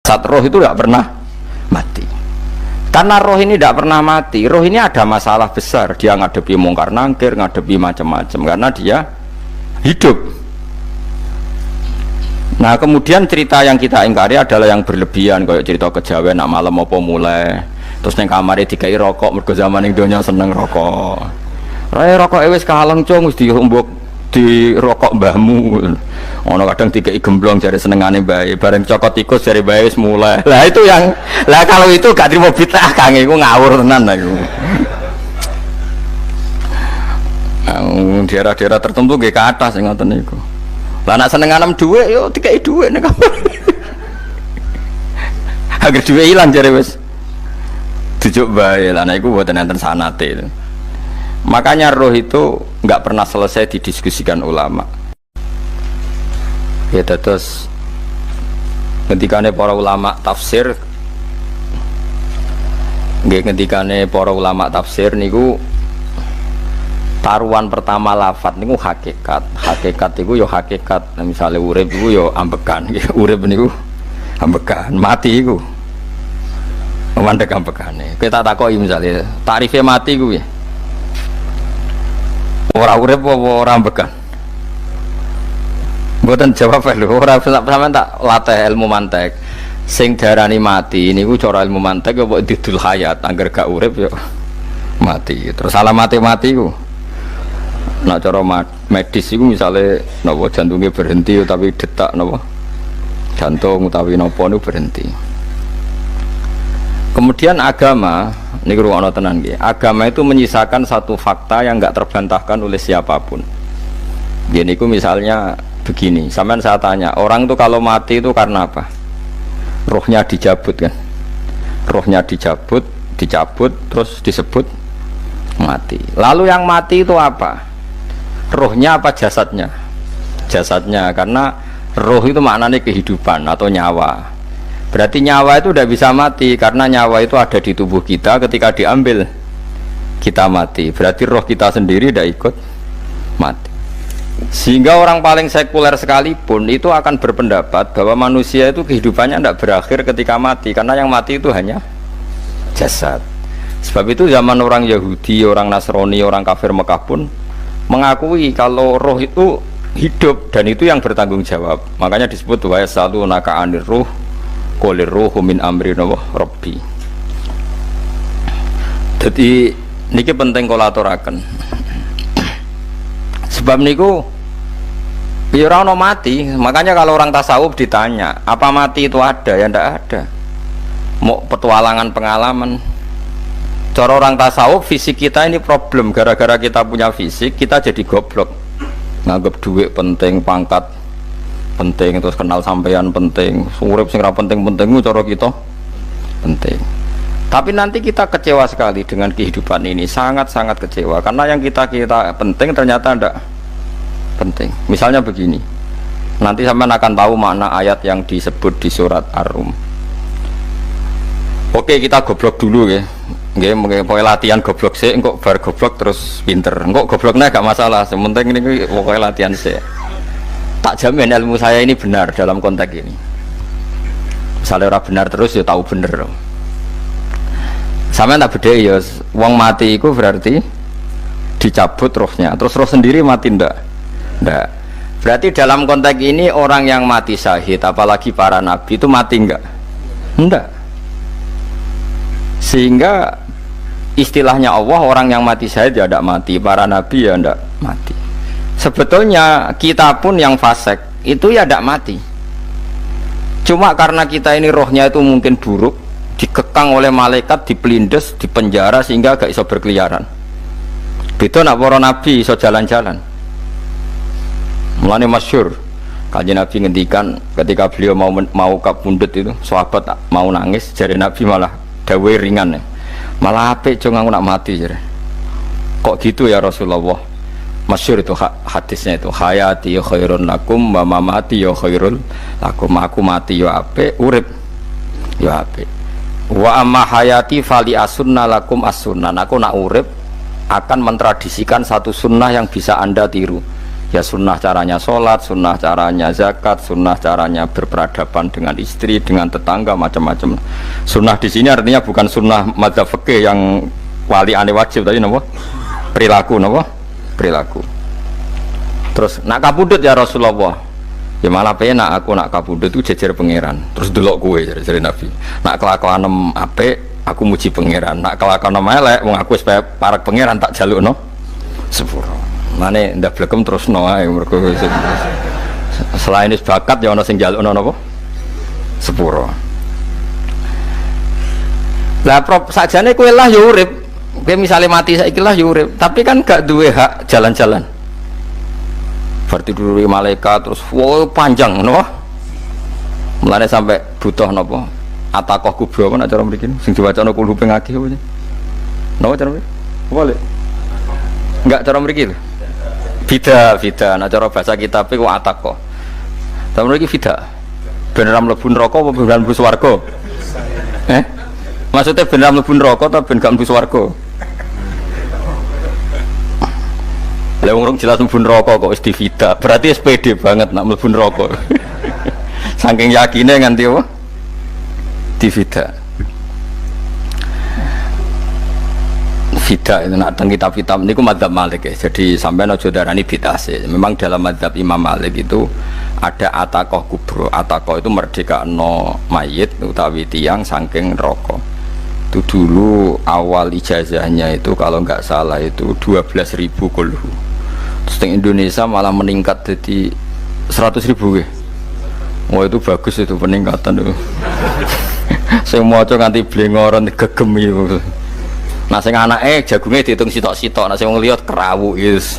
Saat roh itu tidak pernah mati. Karena roh ini tidak pernah mati, roh ini ada masalah besar. Dia ngadepi mungkar nangkir, ngadepi macam-macam karena dia hidup. Nah kemudian cerita yang kita ingkari adalah yang berlebihan, kayak cerita kejawen nak malam apa mulai terus neng kamare dikai rokok, mergo zaman ning donya seneng rokok. Rokok wis kaleng cung wis diombok di rokok mbahmu. Ono kadang dikai gemblong jare senengane bae, bareng cokot tikus jare bae wis mulai. Lah itu yang lah kalau itu gak trimo bid'ah Kang, iku ngawur tenan iku. Daerah-daerah tertentu nggih ke atas sing ngoten niku. Lah nek senenganem dhuwit yo dikai dhuwit nek kamar. Agar dhuwit ilang jare wis dijuk bae. Lah nek iku mboten enten sanate. Makanya roh itu nggak pernah selesai didiskusikan ulama. Ya terus ketikane para ulama tafsir, ketikane para ulama tafsir niku taruhan pertama lafadz niku hakikat. Hakikat niku yo hakikat. Nah, misalnya urip niku yo ambekan. Urip niku ambekan, mati niku mandek ambekane. Kita takoki misalnya tarife mati kuwi. Ora urip apa ora ambekan? Mboten jawab lho, ora sampean tak latih ilmu mantek. Sing darani mati niku cara ilmu mantek apa didul hayat, angger gak urip ya mati. Terus alamate mati ku. Nek cara medis iku misale napa jantunge berhenti utawi detak napa jantung utawi napa niku berhenti. Kemudian agama, ini ruang tenan nggih. Agama itu menyisakan satu fakta yang enggak terbantahkan oleh siapapun. Gini ku misalnya begini, sampean saya tanya, orang itu kalau mati itu karena apa? Rohnya dicabut kan? Rohnya dicabut, terus disebut mati. Lalu yang mati itu apa? Rohnya apa jasadnya? Jasadnya, karena roh itu maknanya kehidupan atau nyawa. Berarti nyawa itu tidak bisa mati karena nyawa itu ada di tubuh kita, ketika diambil kita mati. Berarti roh kita sendiri tidak ikut mati. Sehingga orang paling sekuler sekalipun itu akan berpendapat bahwa manusia itu kehidupannya tidak berakhir ketika mati, karena yang mati itu hanya jasad. Sebab itu zaman orang Yahudi, orang Nasrani, orang kafir Mekah pun mengakui kalau roh itu hidup dan itu yang bertanggung jawab. Makanya disebut wa yasalunaka anir ruh qolir ruhu min amri rabbi. Jadi niki penting kula aturaken. Sebab niku ya ora ono mati. Makanya kalau orang tasawuf ditanya, apa mati itu ada? Ya ndak ada. Mau petualangan pengalaman. Cara orang tasawuf fisik kita ini problem, gara-gara kita punya fisik kita jadi goblok. Nganggep duit penting, pangkat penting, terus kenal sampean penting, urip sing ra penting-penting cara kita penting. Tapi nanti kita kecewa sekali dengan kehidupan ini, sangat-sangat kecewa karena yang kita penting ternyata tidak penting. Misalnya begini, nanti sampean akan tahu makna ayat yang disebut di surat Ar-Rum. Oke, kita goblok dulu ya. Nggih, pokoke latihan goblok sih, engko bar goblok terus pinter. Engko gobloknya gak masalah, sementing ini pokoke latihan sih. Tak jamin ilmu saya ini benar dalam konteks ini. Misalnya orang benar terus ya tahu bener. Sampeyan tak beda ya, wong mati itu berarti dicabut rohnya, terus roh sendiri mati ndak? Ndak. Berarti dalam konteks ini orang yang mati syahid, apalagi para nabi itu mati enggak? Ndak. Sehingga istilahnya Allah, orang yang mati syahid ya ndak mati, para nabi ya ndak mati. Sebetulnya kita pun yang fasik itu ya tidak mati. Cuma karena kita ini rohnya itu mungkin buruk, dikekang oleh malaikat, dipelindes, dipenjara sehingga gak iso berkeliaran. Beda nak para nabi iso jalan-jalan. Mulane masyhur Kanjeng Nabi ngendikan ketika beliau mau kapundhut itu, sahabat mau nangis, jare Nabi malah dawuhe ringan. Malah apik cung aku nak mati jare. Kok gitu ya Rasulullah? Masyhur itu hadisnya itu, hayati khairun lakum wa mamati ya khairul lakum. Aku mati ya apik, urip ya apik. Wa amma hayati fali asunna lakum as-sunnah. Aku nak urip akan mentradisikan satu sunnah yang bisa Anda tiru, Ya sunnah caranya sholat, sunnah caranya zakat, sunnah caranya berperadaban dengan istri, dengan tetangga, macam-macam. Sunnah di sini artinya bukan sunnah madzhab fikih yang wali ane wajib tadi, nopo perilaku, nopo perilaku. Terus nak kabudut ya Rasulullah, ya malah penak aku nak kabudut itu jejer pangeran. Terus delok kowe dari Nabi. Nak kelakuan apik aku muji pangeran, nak kelakuan elek wong aku supaya parak pangeran tak jalukno sepuro. Mane ndak blekem terus no ae mergo selain is bakat ya ana sing njalukno napa sepuro. Lah prop sakjane kowe lah ya urip. Kowe misale mati saiki lah ya urip, tapi kan gak duwe hak jalan-jalan. Berarti dulu malaikat terus wow panjang napa? Mulane sampai butuh napa? Atakoh kubro apa nak cara mriki sing diwacana kulo ping akeh apa. Napa cara mriki? Boleh. Enggak cara mriki lho. Fida, nah cara bahasa kitab itu atakoh. Tapi lagi fida. Beneran mlebu neraka apa beneran mlebu swarga? Maksudnya beneran mlebu neraka atau ben gak mlebu swarga? Lah wong jelas mlebu neraka kok wis divida. Berarti SPD banget nak mlebu neraka. Saking yakine nganti apa? Divida. Bidah itu nak teng kitab-kitab niku madzhab Malik ya. Jadi sampean aja darani bidah sih. Memang dalam madzhab Imam Malik itu ada atakoh kubro. Atakoh itu merdekano mayit utawi tiang saking neraka. Itu dulu awal ijazahnya itu kalau nggak salah itu 12.000 kulhu. Terus di Indonesia malah meningkat jadi 100.000 ya. Wah itu bagus itu peningkatan itu. Saya mau coba nganti blengoran gegem itu. Nah sing anake jagunge diitung sitok-sitok, nah sing wong liya kerawu yes.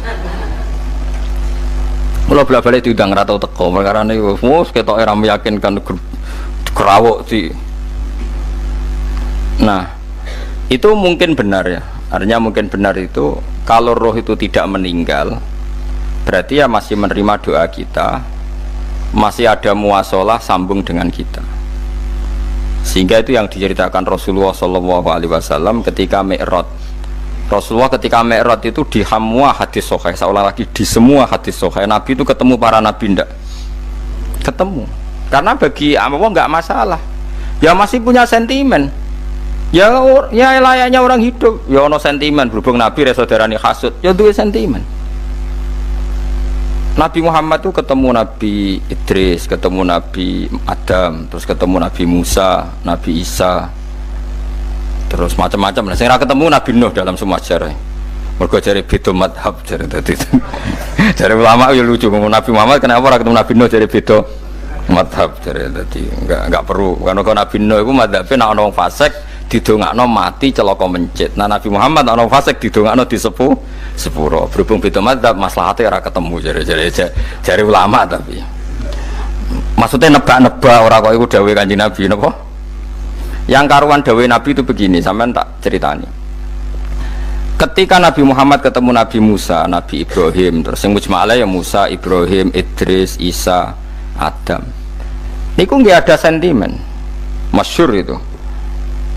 Mula bola-balik diundang ra tau teko, perkara niku wis ketoke ra meyakinkan kerawuk di. Nah, itu mungkin benar ya. Artinya mungkin benar itu kalau roh itu tidak meninggal, berarti ya masih menerima doa kita, masih ada muasalah sambung dengan kita. Sehingga itu yang diceritakan Rasulullah SAW ketika Mi'raj. Rasulullah ketika Mi'raj itu di semua hadis sahih, seolah lagi di semua hadis sahih Nabi itu ketemu para nabi ndak? Ketemu. Karena bagi Allah nggak masalah. Ya masih punya sentimen. Ya layaknya orang hidup. Ya ono sentimen berhubung Nabi saudarane hasud. Ya duwe sentimen. Nabi Muhammad itu ketemu Nabi Idris, ketemu Nabi Adam, terus ketemu Nabi Musa, Nabi Isa, terus macam-macam. Nah, saya ketemu Nabi Nuh dalam semua sejarah. Mergo jare beda madhab jare tadi. Jare ulama ya lucu ngomong Nabi Muhammad kenapa ora ketemu Nabi Nuh jare beda madhab jare tadi. Enggak perlu. Karena Nabi Nuh iku madhabe nek ana wong fasik didongakno mati celaka mencit. Nah Nabi Muhammad ana fasik didongakno disepuh sepuro. Berhubung beda madzhab maslahate ora ketemu jare ulama tapi. Maksudnya nebak-nebak ora kok iku dawuhe Kanjeng Nabi napa? Yang karuan dawuhe Nabi itu begini, sampean tak ceritani. Ketika Nabi Muhammad ketemu Nabi Musa, Nabi Ibrahim, terus sing mujma'ala ya Musa, Ibrahim, Idris, Isa, Adam. Niku nggih ada sentimen. Masyhur itu.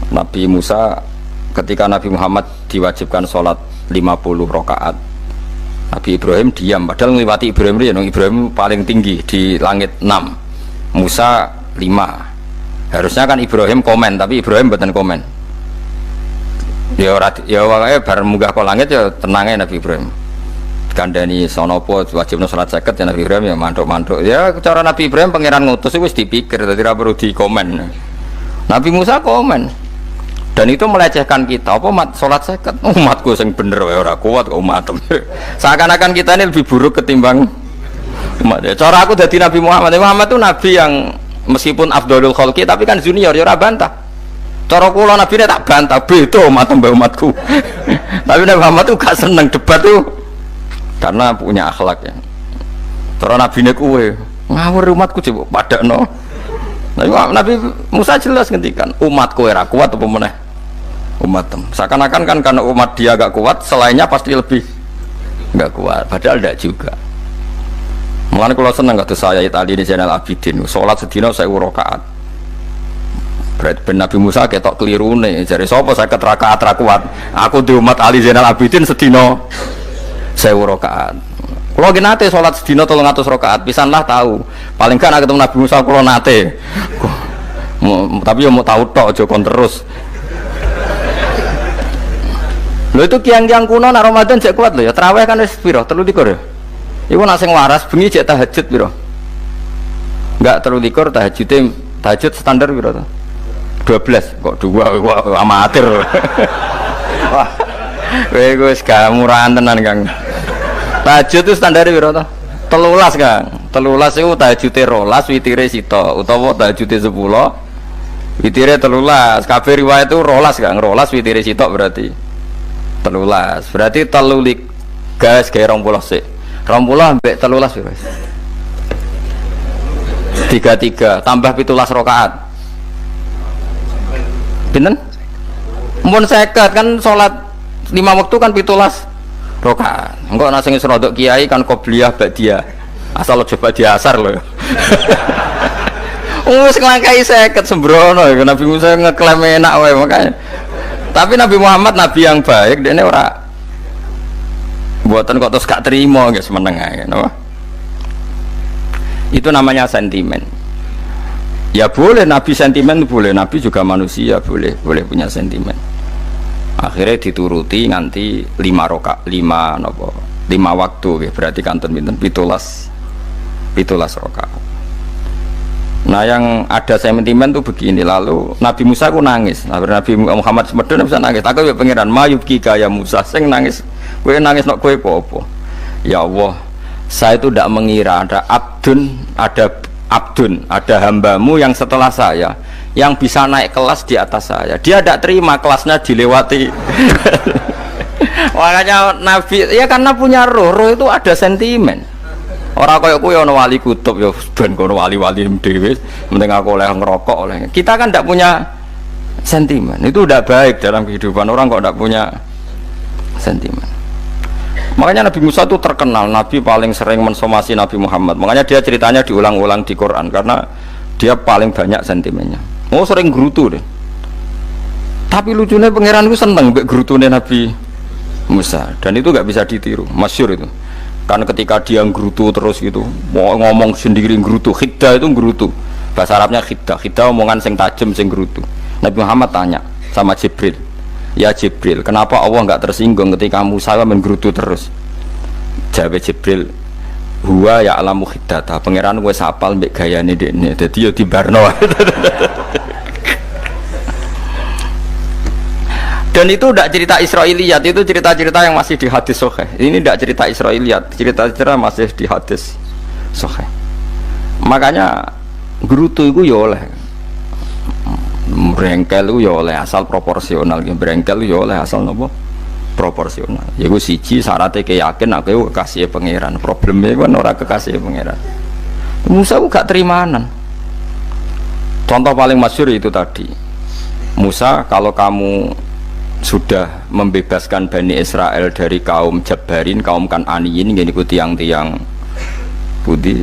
Nabi Musa ketika Nabi Muhammad diwajibkan sholat 50 rakaat, Nabi Ibrahim diam padahal ngliwati Ibrahim paling tinggi di langit 6, Musa 5. Harusnya kan Ibrahim komen tapi Ibrahim mboten komen. Ya wae bar munggah ke langit ya tenange Nabi Ibrahim. Kandhani sonopo wajibno salat 50 ya Nabi Ibrahim ya mantuk-mantuk. Ya cara Nabi Ibrahim pangeran ngutus wis dipikir dadi ora perlu dikomen. Nabi Musa komen. Dan itu melecehkan kita, apa sholat seket umatku yang bener ora kuat kok umat. Seakan-akan kita ini lebih buruk ketimbang umat. Cara aku dari Nabi Muhammad itu nabi yang meskipun afdhalul khalqi tapi kan junior ya ora bantah. Cara kula nabi tak bantah beda umat mbak umatku. Tapi Nabi Muhammad tuh gak seneng debat tuh karena punya akhlak ya. Cara nabi ne kuwe ngawur umatku coba padakno. Nabi Musa jelas ngendikan umatku ora kuat apa meneh umat seakan-akan kan karena umat dia agak kuat selainnya pasti lebih enggak kuat padahal tidak juga. Mulane kula seneng kados saya Itali di Zainal Abidin salat sedina 1000 rakaat. Berarti ben Nabi Musa ketok kelirune jare sapa 50 rakaat ra kuat. Aku di umat Ali Zainal Abidin sedina 1000 rakaat. Kalau gini nate sholat sedina 300 rakaat, pisanlah tahu. Paling kan ketemu Nabi Musa kalau nate. Tapi ya mau tahu tok, jokon terus. Lo itu kiang-kiang kuno nak Ramadan cek kuat lo ya. Terawih kan wis piro? 3 ya. Iku nak sing waras bengi cek tahajud piro? Enggak 3 tahajud standar piro to? 12 kok 2 amatir. Wah. Kowe wis gak murahan tenan Kang. Tahajud itu standar piro to? 13 Kang. 13 iku tahajude 12 witire sita utawa tahajude 10 witire 13. Kabeh riwayat itu 12 Kang. 12 witire sita berarti 13. Berarti 3 gas gawe 20 sik. 20 ambek 13 piro? 33 tambah 17 rakaat. Pinten? Mun 50 kan salat 5 waktu kan 17 rakaat. Engko ana sing rodok kiai kan qobliyah ba'diyah. Asal coba diasar lho. Wis nglangkai 50 sembrono ya Nabi Musa ngeklaim enak wae makanya. Tapi Nabi Muhammad nabi yang baik, dene ora buatan kok terus gak terima guys meneng ae napa. Itu namanya sentimen. Ya boleh Nabi sentimen boleh, Nabi juga manusia boleh punya sentimen. Akhirnya dituruti nganti 5 waktu ya, berarti kanton pinten 17 rakaat. Nah yang ada sentimen tuh begini, lalu Nabi Musa ku nangis. Nabi Muhammad semedon bisa nangis. Aku ya pangeran mayubki kaya Musa sing nangis. Kowe nangis nok kowe apa? Ya Allah, saya itu tidak mengira ada hambamu yang setelah saya yang bisa naik kelas di atas saya. Dia tidak terima kelasnya dilewati. Makanya Nabi ya karena punya roh itu ada sentimen. Orang kaya kowe ana wali kutub ya ben kono wali-wali dhewe penting aku oleh ngerokok oleh. Kita kan tidak punya sentimen. Itu tidak baik dalam kehidupan orang kok tidak punya sentimen. Makanya Nabi Musa itu terkenal Nabi paling sering mensomasi Nabi Muhammad. Makanya dia ceritanya diulang-ulang di Quran karena dia paling banyak sentimennya. Oh sering gerutu deh. Tapi lucunya pangeran itu seneng mbek gerutune Nabi Musa dan itu nggak bisa ditiru. Masyhur itu. Karena ketika dia nggerutu terus gitu, mau ngomong sendiri nggerutu, khiddah itu nggerutu. Bahasa Arabnya khiddah omongan sing tajem sing nggerutu. Nabi Muhammad tanya sama Jibril, ya Jibril, kenapa Allah nggak tersinggung ketika Musa menggerutu terus? Jawab Jibril, huwa ya alamu khiddata, pangeran gue sapal mbek gayane dekne, dadi yo dibarno. Dan itu tidak cerita Israiliyat, itu cerita-cerita yang masih di hadis sahih. Ini tidak cerita Israiliyat, cerita-cerita masih di hadis sahih. Makanya gerutu itu ya oleh, brengkel itu ya oleh asal proporsional, brengkel itu ya oleh asal nopo proporsional. Ya gue siji syaratnya keyakin aku kekasih pangeran. Problemnya kan orang kekasih pangeran. Musa aku gak terimanan. Contoh paling masyhur itu tadi. Musa, kalau kamu sudah membebaskan Bani Israel dari kaum Jabbarin, kaum Kan'aniyin, gini ku tiang-tiang budi.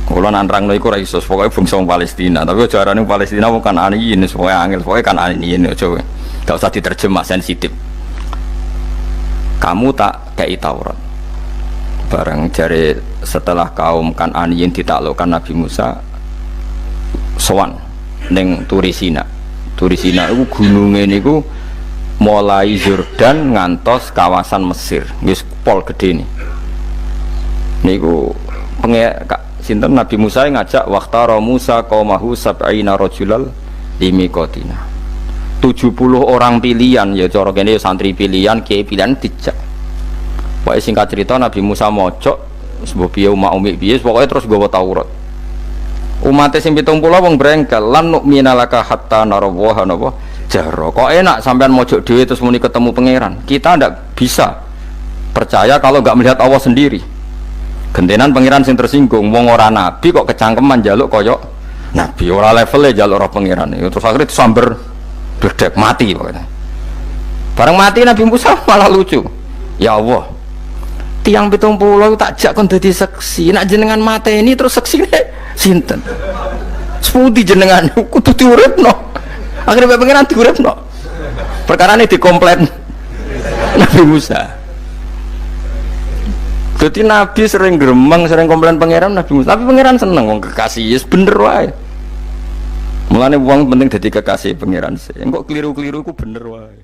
Kalau nantrang iku ora iso, pokoknya bangsa Palestina. Tapi ajarane Palestina bukan Kan'aniyin, pokoknya angel, pokoknya Kan'aniyin aja. Gak usah diterjemah sensitif. Kamu tak kei Taurat. Bareng jari setelah kaum Kan'aniyin ditaklukkan Nabi Musa, sowan ning Turisina. Turisina itu gunungnya niku mulai Yordan ngantos kawasan Mesir, wis pol gede nih. Niku sinten Nabi Musa ngajak waqtara Musa qaumahu sab'ina rajulal limiqatina. 70 orang pilihan ya cara kene santri pilihan, kiai pilihan dijak. Pokoke singkat cerita Nabi Musa mojok sebab piye umat umi piye pokoke terus nggawa Taurat. Umatnya sing 70 wong brengkel lan nu'mina laka hatta narawaha napa jaro. Kok enak sampean mojok dhewe terus muni ketemu pangeran. Kita ndak bisa percaya kalau nggak melihat Allah sendiri. Gentenan pangeran sing tersinggung, wong ora nabi kok kecangkeman njaluk koyok nabi, ora levelnya njaluk roh pangeran. Terus akhirnya disamber bledek mati pokoknya. Bareng mati Nabi Musa malah lucu. Ya Allah, tiang 70 tak jak kon dadi seksi, nak jenengan mateni terus seksine sinten? Sepundi jenengan kudu diuripno. Akhirnya pengiran diuripno. Perkara ini dikomplain Nabi Musa. Jadi Nabi sering gremeng, sering komplain pangeran Nabi Musa. Tapi pangeran seneng wong kekasih, yes bener wae. Mulane wong penting dadi kekasih pangeran sih. Engko keliru-keliru ku bener wae.